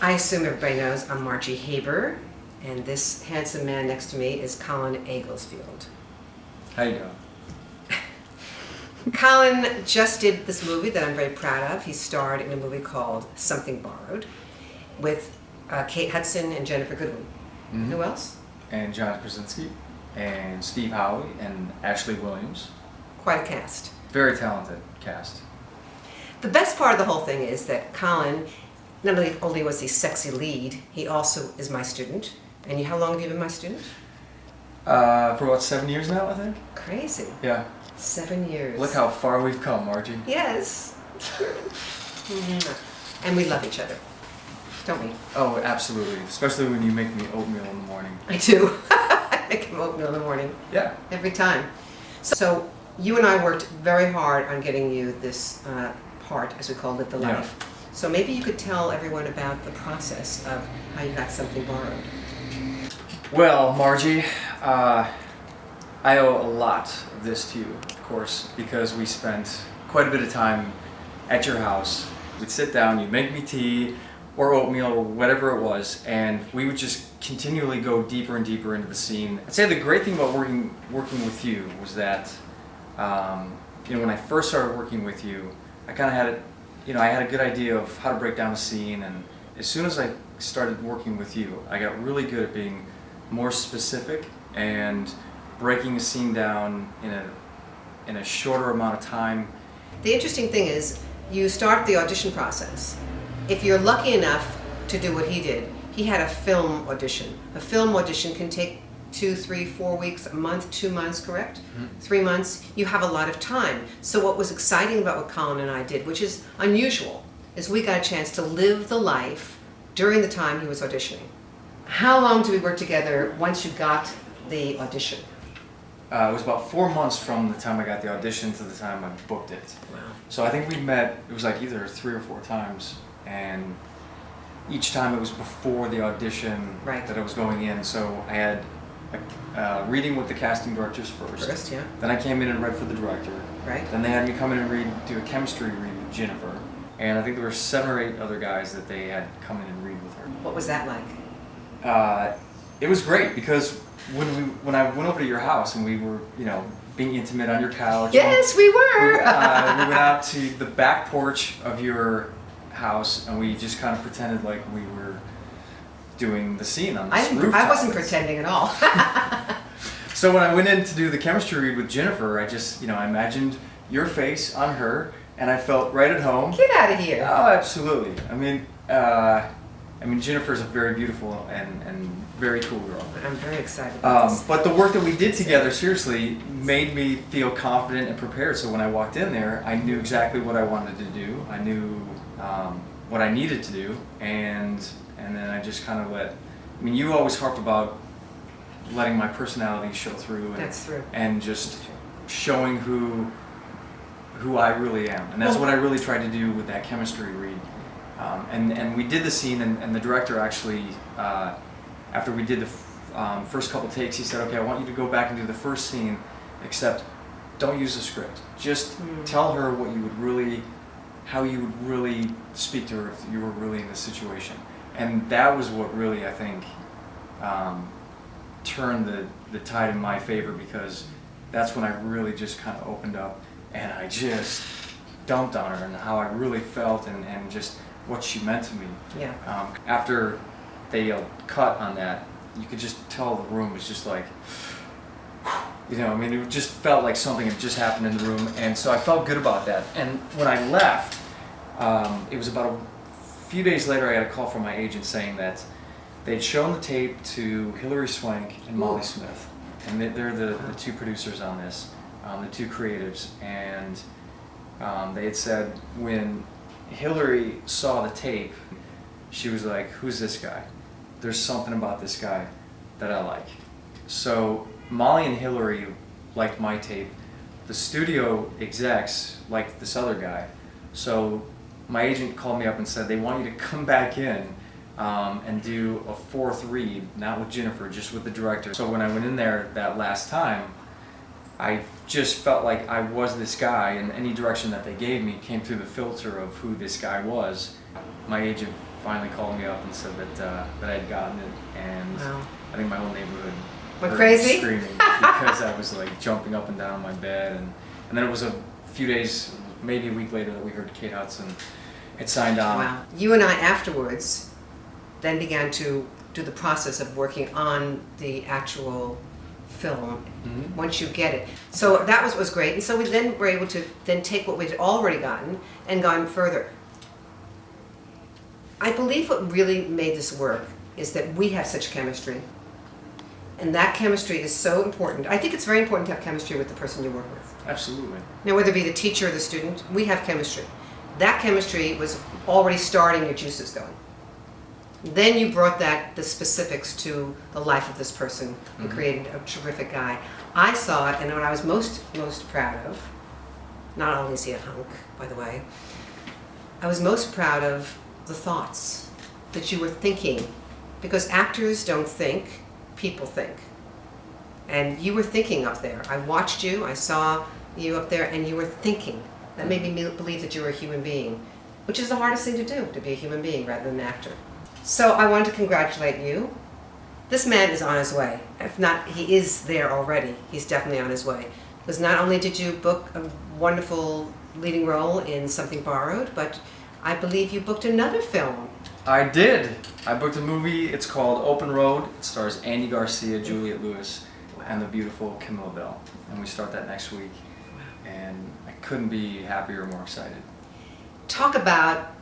I assume everybody knows I'm Margie Haber, and this handsome man next to me is Colin Egglesfield. How you doing? Colin just did this movie that I'm very proud of. He starred in a movie called Something Borrowed with Kate Hudson and Ginnifer Goodwin. Mm-hmm. Who else? And John Krasinski, and Steve Howey, and Ashley Williams. Quite a cast. Very talented cast. The best part of the whole thing is that Colin, not only was he sexy lead, he also is my student. And how long have you been my student? For about 7 years now, I think. Crazy. Yeah. 7 years. Look how far we've come, Margie. Yes. And we love each other, don't we? Oh, absolutely. Especially when you make me oatmeal in the morning. I do. I make him oatmeal in the morning. Yeah. Every time. So you and I worked very hard on getting you this part, as we call Live the Life. Yeah. So maybe you could tell everyone about the process of how you got Something Borrowed. Well, Margie, I owe a lot of this to you, of course, because we spent quite a bit of time at your house. We'd sit down, you'd make me tea or oatmeal or whatever it was, and we would just continually go deeper and deeper into the scene. I'd say the great thing about working with you was that, when I first started working with you, I kind of had I had a good idea of how to break down a scene, and as soon as I started working with you, I got really good at being more specific and breaking a scene down in a shorter amount of time. The interesting thing is, you start the audition process. If you're lucky enough to do what he did, he had a film audition. A film audition can take 2, 3, 4 weeks, a month, 2 months, correct? Mm-hmm. 3 months. You have a lot of time. So what was exciting about what Colin and I did, which is unusual, is we got a chance to live the life during the time he was auditioning. How long did we work together once you got the audition? It was about 4 months from the time I got the audition to the time I booked it. Wow. So I think we met, it was like either 3 or 4 times, and each time it was before the audition that I was going in. So I had a reading with the casting directors first. Yeah. Then I came in and read for the director. Right. Then they had me come in and do a chemistry read with Ginnifer. And I think there were 7 or 8 other guys that they had come in and read with her. What was that like? It was great because when I went over to your house and we were, being intimate on your couch. Yes, we were. We went out to the back porch of your house and we just kind of pretended like we were doing the scene on this rooftop. I wasn't pretending at all. So when I went in to do the chemistry read with Ginnifer, I just, I imagined your face on her and I felt right at home. Get out of here. Oh, absolutely. I mean, Ginnifer's a very beautiful and very cool girl. I'm very excited about this. But the work that we did together, seriously, made me feel confident and prepared. So when I walked in there, I knew exactly what I wanted to do. I knew what I needed to do, and then I just kind of you always harped about letting my personality show through. That's true. And just showing who I really am. And that's what I really tried to do with that chemistry read. And we did the scene, and the director actually, after we did the first couple takes, he said, okay, I want you to go back and do the first scene, except don't use the script. Just tell her how you would really speak to her if you were really in this situation. And that was what really, I think, turned the tide in my favor, because that's when I really just kind of opened up and I just dumped on her and how I really felt and just what she meant to me. Yeah. After they yelled cut on that, you could just tell the room was just like, it just felt like something had just happened in the room, and so I felt good about that. And when I left, it was about a few days later, I got a call from my agent saying that they'd shown the tape to Hilary Swank and Molly Smith, and they're the 2 producers on this, the 2 creatives, and they had said when Hilary saw the tape, she was like, who's this guy? There's something about this guy that I like. So Molly and Hilary liked my tape. The studio execs liked this other guy. So my agent called me up and said they want you to come back in and do a 4th read, not with Ginnifer, just with the director. So when I went in there that last time, I just felt like I was this guy, and any direction that they gave me came through the filter of who this guy was. My agent finally called me up and said that I had gotten it, and Wow. I think my whole neighborhood Went heard me crazy? screaming because I was like jumping up and down on my bed, and then it was a few days, maybe a week later, that we heard Kate Hudson had signed on. Wow. You and I afterwards then began to do the process of working on the actual film Mhm. once you get it. So that was great. And so we then were able to then take what we'd already gotten and gone further. I believe what really made this work is that we have such chemistry. And that chemistry is so important. I think it's very important to have chemistry with the person you work with. Absolutely. Now, whether it be the teacher or the student, we have chemistry. That chemistry was already starting your juices going. Then you brought the specifics to the life of this person and created a terrific guy. I saw it, and what I was most proud of, not only is he a hunk, by the way, I was most proud of the thoughts that you were thinking, because actors don't think, people think. And you were thinking up there. I watched you, I saw you up there, and you were thinking. That made me believe that you were a human being, which is the hardest thing to do, to be a human being rather than an actor. So I wanted to congratulate you. This man is on his way. If not, he is there already. He's definitely on his way. Because not only did you book a wonderful leading role in Something Borrowed, but I believe you booked another film. I did. I booked a movie. It's called Open Road. It stars Andy Garcia, Juliette Lewis, and the beautiful Camilla Bell. And we start that next week. And I couldn't be happier or more excited. Talk about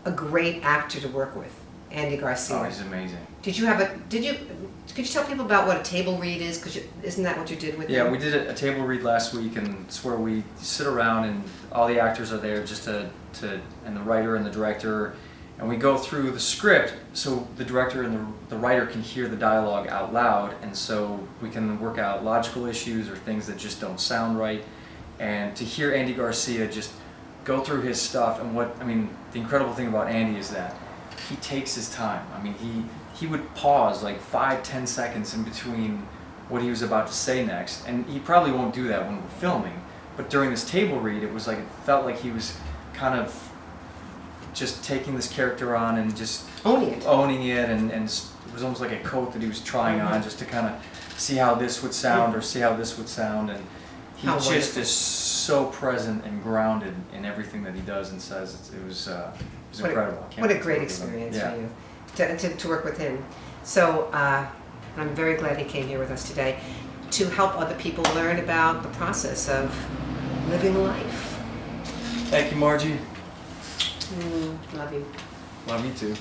a great actor to work with, Andy Garcia. Oh, he's amazing. Could you tell people about what a table read is? Because isn't that what you did with Yeah, him? we did a table read last week, and it's where we sit around and all the actors are there just and the writer and the director, and we go through the script so the director and the writer can hear the dialogue out loud, and so we can work out logical issues or things that just don't sound right. And to hear Andy Garcia just go through his stuff, and the incredible thing about Andy is that he takes his time. I mean, he would pause like 5-10 seconds in between what he was about to say next, and he probably won't do that when we're filming. But during this table read, it felt like he was kind of just taking this character on and just owning it, and it was almost like a coat that he was trying on just to kind of see how this would sound or see how this would sound, and he just is so present and grounded in everything that he does and says. It was incredible. What a great experience for you to work with him. So I'm very glad he came here with us today to help other people learn about the process of living life. Thank you, Margie. Love you. Love you too.